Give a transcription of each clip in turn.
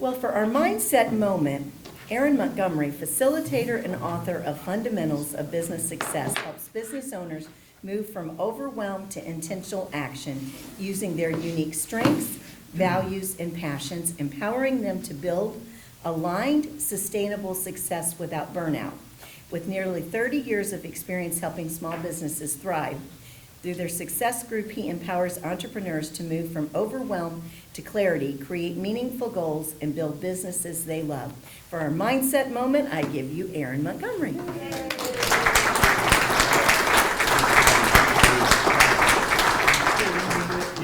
Well, for our mindset moment, Erin Montgomery, facilitator and author of Fundamentals of Business Success, helps business owners move from overwhelm to intentional action using their unique strengths, values, and passions, empowering them to build aligned, sustainable success without burnout. With nearly 30 years of experience helping small businesses thrive, through their success group, he empowers entrepreneurs to move from overwhelm to clarity, create meaningful goals, and build businesses they love. For our mindset moment, I give you Erin Montgomery.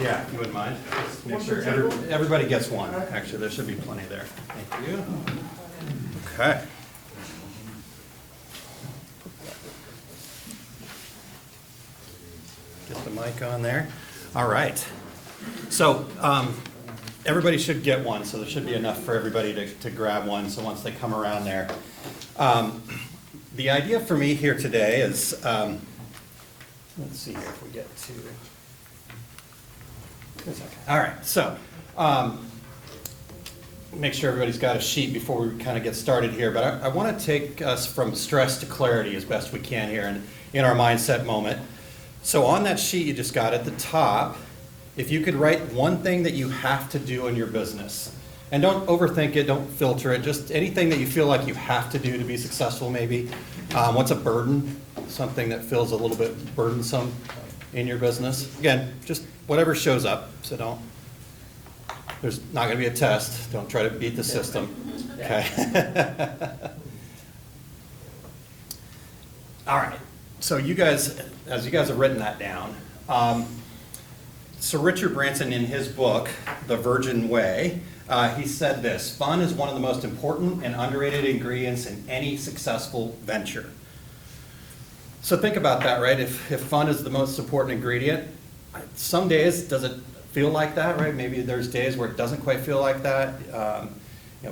Yeah, if you wouldn't mind. Just make sure everybody gets one. Actually, there should be plenty there. Thank you. Okay. Get the mic on there. All right. So everybody should get one, so there should be enough for everybody to grab one, so once they come around there. The idea for me here today is, let's see here if we get to... All right, so make sure everybody's got a sheet before we kind of get started here, but I want to take us from stress to clarity as best we can here in our mindset moment. So on that sheet you just got at the top, if you could write one thing that you have to do in your business, and don't overthink it, don't filter it, just anything that you feel like you have to do to be successful maybe. What's a burden? Something that feels a little bit burdensome in your business. Again, just whatever shows up, so there's not going to be a test. Don't try to beat the system. Okay. All right. So you guys, as you guys have written that down, so Richard Branson in his book, The Virgin Way, he said this: fun is one of the most important and underrated ingredients in any successful venture. So think about that, right? If fun is the most important ingredient, some days does it feel like that, right? Maybe there's days where it doesn't quite feel like that.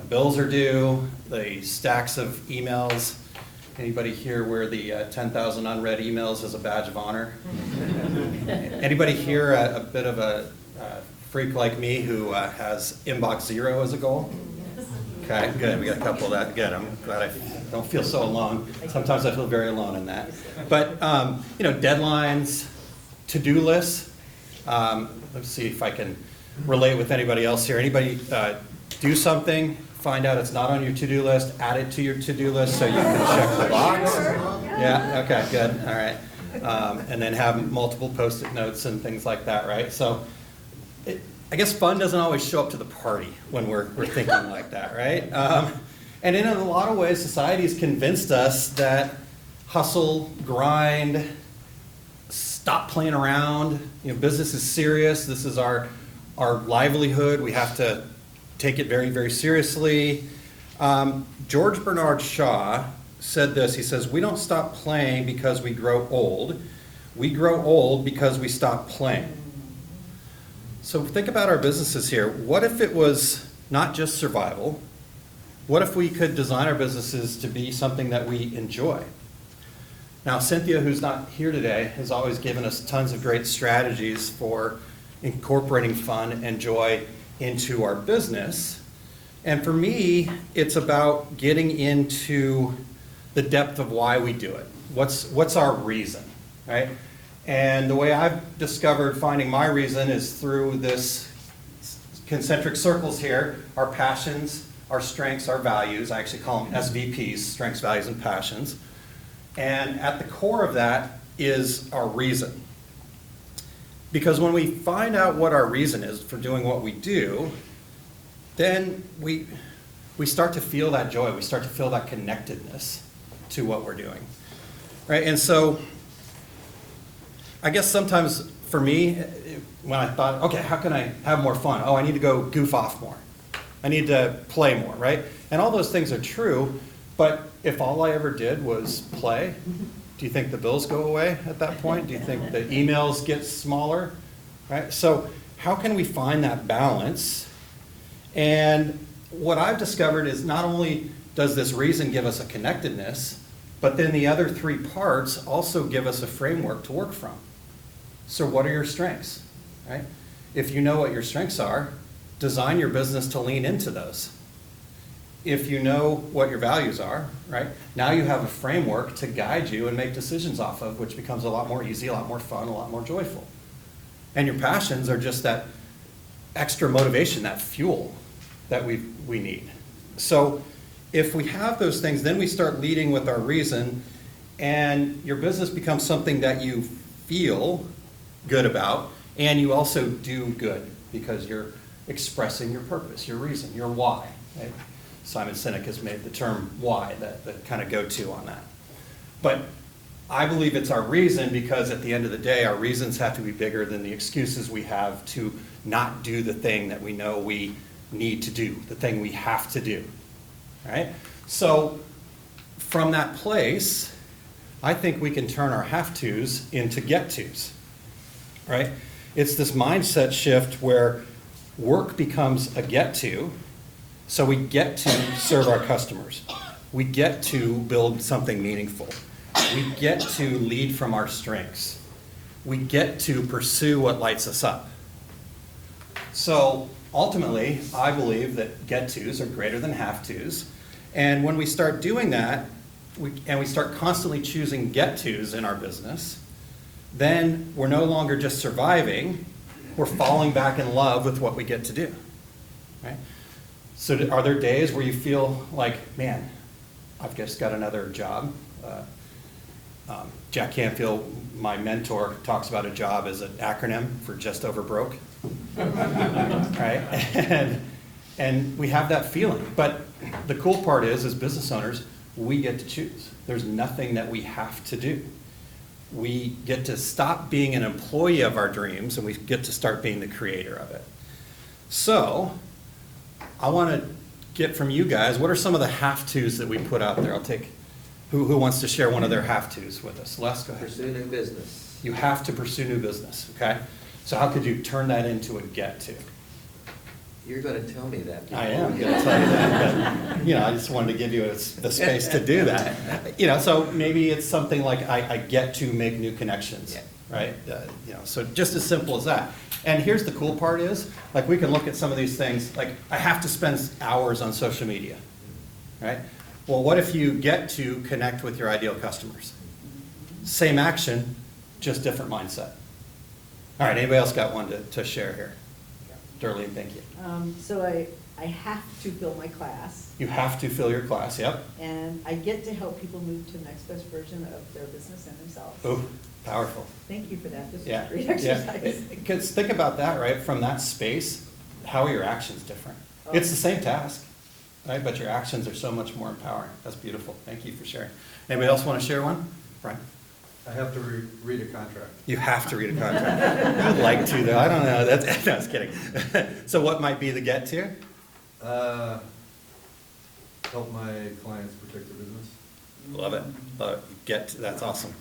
Bills are due, the stacks of emails. Anybody here wear the 10,000 unread emails as a badge of honor? Anybody here a bit of a freak like me who has inbox 0 as a goal? Okay, good. We got a couple of that. Good. I'm glad I don't feel so alone. Sometimes I feel very alone in that. But deadlines, to-do lists. Let's see if I can relate with anybody else here. Anybody do something, find out it's not on your to-do list, add it to your to-do list so you can check the box. Yeah. Okay. Good. All right. And then have multiple post-it notes and things like that. Right. So. I guess fun doesn't always show up to the party when we're thinking like that, right? And in a lot of ways, society has convinced us that hustle, grind, stop playing around, business is serious, this is our livelihood, we have to take it very, very seriously. George Bernard Shaw said this, he says, "We don't stop playing because we grow old, we grow old because we stop playing." So think about our businesses here. What if it was not just survival? What if we could design our businesses to be something that we enjoy? Now, Cynthia, who's not here today, has always given us tons of great strategies for incorporating fun and joy into our business. And for me, it's about getting into the depth of why we do it. What's our reason, right? And the way I've discovered finding my reason is through this concentric circles here, our passions, our strengths, our values. I actually call them SVPs, strengths, values, and passions. And at the core of that is our reason. Because when we find out what our reason is for doing what we do, then we start to feel that joy. We start to feel that connectedness to what we're doing, right? And so I guess sometimes for me, when I thought, okay, how can I have more fun? Oh, I need to go goof off more. I need to play more, right? And all those things are true, but if all I ever did was play, do you think the bills go away at that point? Do you think the emails get smaller, right? So how can we find that balance? And what I've discovered is not only does this reason give us a connectedness, but then the other three parts also give us a framework to work from. So what are your strengths, right? If you know what your strengths are, design your business to lean into those. if you know what your values are, right, now you have a framework to guide you and make decisions off of, which becomes a lot more easy, a lot more fun, a lot more joyful. And your passions are just that extra motivation, that fuel that we need. So if we have those things, then we start leading with our reason, and your business becomes something that you feel good about, and you also do good because you're expressing your purpose, your reason, your why. Right? Simon Sinek has made the term why the kind of go-to on that. But I believe it's our reason because at the end of the day, our reasons have to be bigger than the excuses we have to not do the thing that we know we need to do, the thing we have to do. Right? So from that place, I think we can turn our have-tos into get-tos. Right? It's this mindset shift where work becomes a get-to, so we get to serve our customers. We get to build something meaningful. We get to lead from our strengths. We get to pursue what lights us up. So ultimately, I believe that get-tos are greater than have-tos. And when we start doing that, and we start constantly choosing get-tos in our business, then we're no longer just surviving, we're falling back in love with what we get to do. Right? So are there days where you feel like, man, I've just got another job? Jack Canfield, my mentor, talks about a job as an acronym for just over broke. Right? And we have that feeling. But the cool part is, as business owners, we get to choose. There's nothing that we have to do. We get to stop being an employee of our dreams, and we get to start being the creator of it. So I want to get from you guys, what are some of the have-tos that we put out there? I'll take, who wants to share one of their have-tos with us? Les, go ahead. Pursue new business. You have to pursue new business, okay? So how could you turn that into a get-to? You're going to tell me that. I am going to tell you that, but, I just wanted to give you the space to do that. So maybe it's something like I get to make new connections, yeah. Right? So just as simple as that. And here's the cool part is, like, we can look at some of these things, like, I have to spend hours on social media, right? Well, what if you get to connect with your ideal customers? Same action, just different mindset. All right, anybody else got one to share here? Darlene, thank you. So I have to fill my class, You have to fill your class, yep. and I get to help people move to the next best version of their business and themselves. Oh, powerful. Thank you for that. This was Yeah, a great yeah. exercise. Because think about that, right? From that space, how are your actions different? It's the same task, right? But your actions are so much more empowering. That's beautiful. Thank you for sharing. Anybody else want to share one? Brian? I have to read a contract. You have to read a contract. I'd like to, though. I don't know. No, I was kidding. So what might be the get to? Help my clients protect their business. Love it. Love it. That's awesome.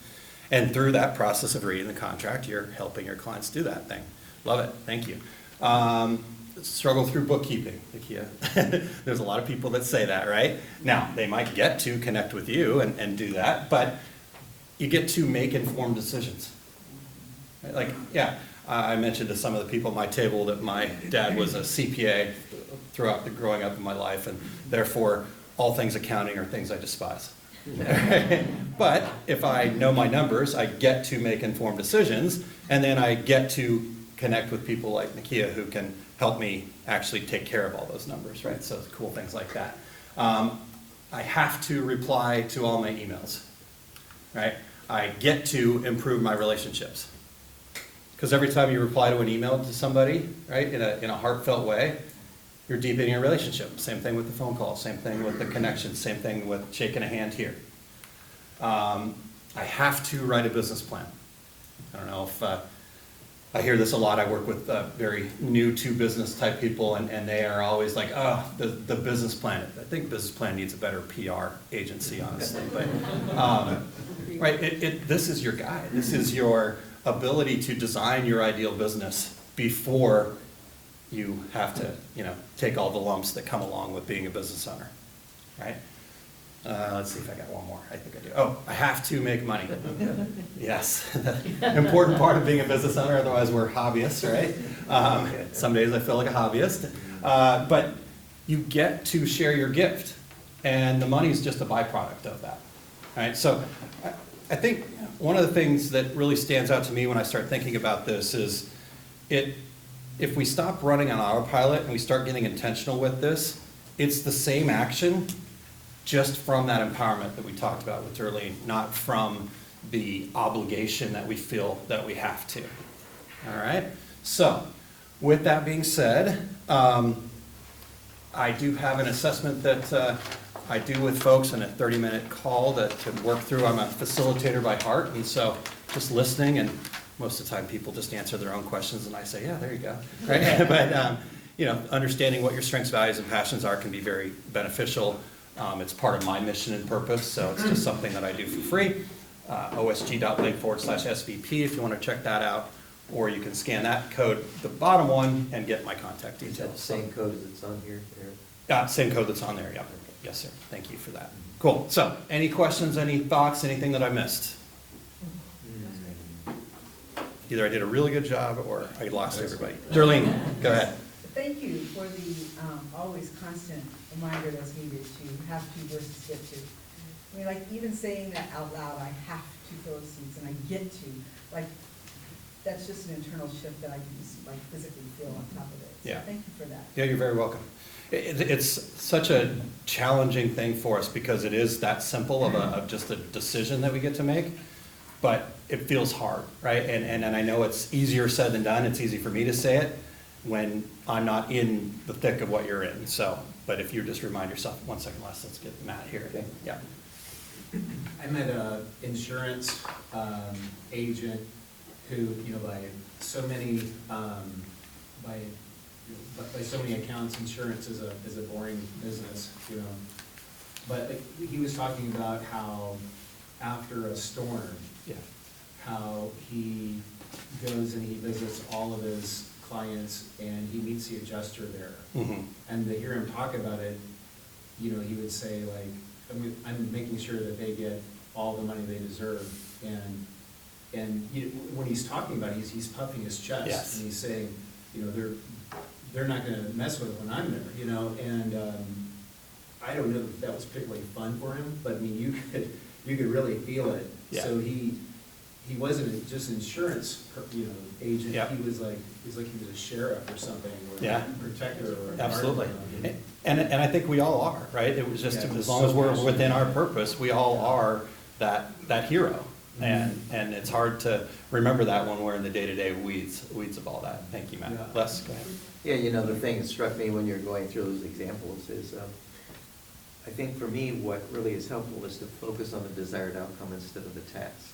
And through that process of reading the contract, you're helping your clients do that thing. Love it. Thank you. Struggle through bookkeeping, Nakia. There's a lot of people that say that, right? Now, they might get to connect with you and do that, but you get to make informed decisions. Right? Like, yeah, I mentioned to some of the people at my table that my dad was a CPA throughout the growing up in my life, and therefore all things accounting are things I despise. But if I know my numbers, I get to make informed decisions, and then I get to connect with people like Nakia who can help me actually take care of all those numbers, right? So cool things like that. I have to reply to all my emails, right? I get to improve my relationships. Because every time you reply to an email to somebody, right, in a heartfelt way, you're deepening a relationship. Same thing with the phone call, same thing with the connection, same thing with shaking a hand here. I have to write a business plan. I don't know if, I hear this a lot. I work with very new to business type people, and they are always like, oh, the business plan. I think business plan needs a better PR agency, honestly. But, right, this is your guide. This is your ability to design your ideal business before you have to, take all the lumps that come along with being a business owner, right? Let's see if I got one more. I think I do. Oh, I have to make money. Yes, important part of being a business owner, otherwise we're hobbyists, right? Some days I feel like a hobbyist. But you get to share your gift, and the money is just a byproduct of that. Right? So I think one of the things that really stands out to me when I start thinking about this is if we stop running on autopilot and we start getting intentional with this, it's the same action, just from that empowerment that we talked about with Darlene, not from the obligation that we feel that we have to. All right? So, with that being said, I do have an assessment that I do with folks in a 30-minute call to work through. I'm a facilitator by heart, and so just listening, and most of the time people just answer their own questions, and I say, yeah, there you go. Right? But, understanding what your strengths, values, and passions are can be very beneficial. It's part of my mission and purpose, so it's just something that I do for free. osg.link/SVP if you want to check that out, or you can scan that code, the bottom one, and get my contact Is details. that the same code as it's on here, Eric? Same code that's on there, yeah. Yes, sir. Thank you for that. Cool. So, any questions, any thoughts, anything that I missed? Either I did a really good job or I lost everybody. Darlene, go ahead. Thank you for the always constant reminder that's needed to have to versus get to. I mean, like even saying that out loud, I have to fill seats and I get to, like, that's just an internal shift that I can just like physically feel on top of it. So Yeah. thank you for that. Yeah, you're very welcome. It's such a challenging thing for us because it is that simple of just a decision that we get to make, but it feels hard, right? And I know it's easier said than done. It's easy for me to say it when I'm not in the thick of what you're in. So, but if you just remind yourself, 1 second less, let's get Matt here. Okay. Yeah. I met a insurance agent who, by so many, by so many accounts, insurance is a boring business, But like, he was talking about how after a storm, Yeah. how he goes and he visits all of his clients and he meets the adjuster there. Mm-hmm. And to hear him talk about it, he would say like, I'm making sure that they get all the money they deserve. And when he's talking about it, he's puffing his chest. Yes. And he's saying, they're not gonna mess with it when I'm there, and I don't know if that was particularly fun for him, but I mean, you could really feel it. Yeah. So he wasn't just an insurance, agent. Yeah. He was like he was a sheriff or something, or Yeah. a protector or a Absolutely. guardian. And I think we all are, right? It was just, Yeah, as long as so we're passionate. within our purpose, we all are that hero. Mm-hmm. And it's hard to remember that when we're in the day-to-day weeds of all that. Thank you, Matt. Yeah. Les, go ahead. Yeah, the thing that struck me when you're going through those examples is, I think for me, what really is helpful is to focus on the desired outcome instead of the task.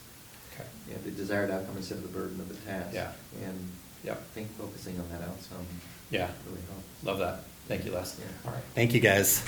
Okay. Yeah, the desired outcome instead of the burden of the task. Yeah. And Yep. I think focusing on that outcome Yeah, really helps. love that. Thank you, Les. Yeah. All right, thank you, guys.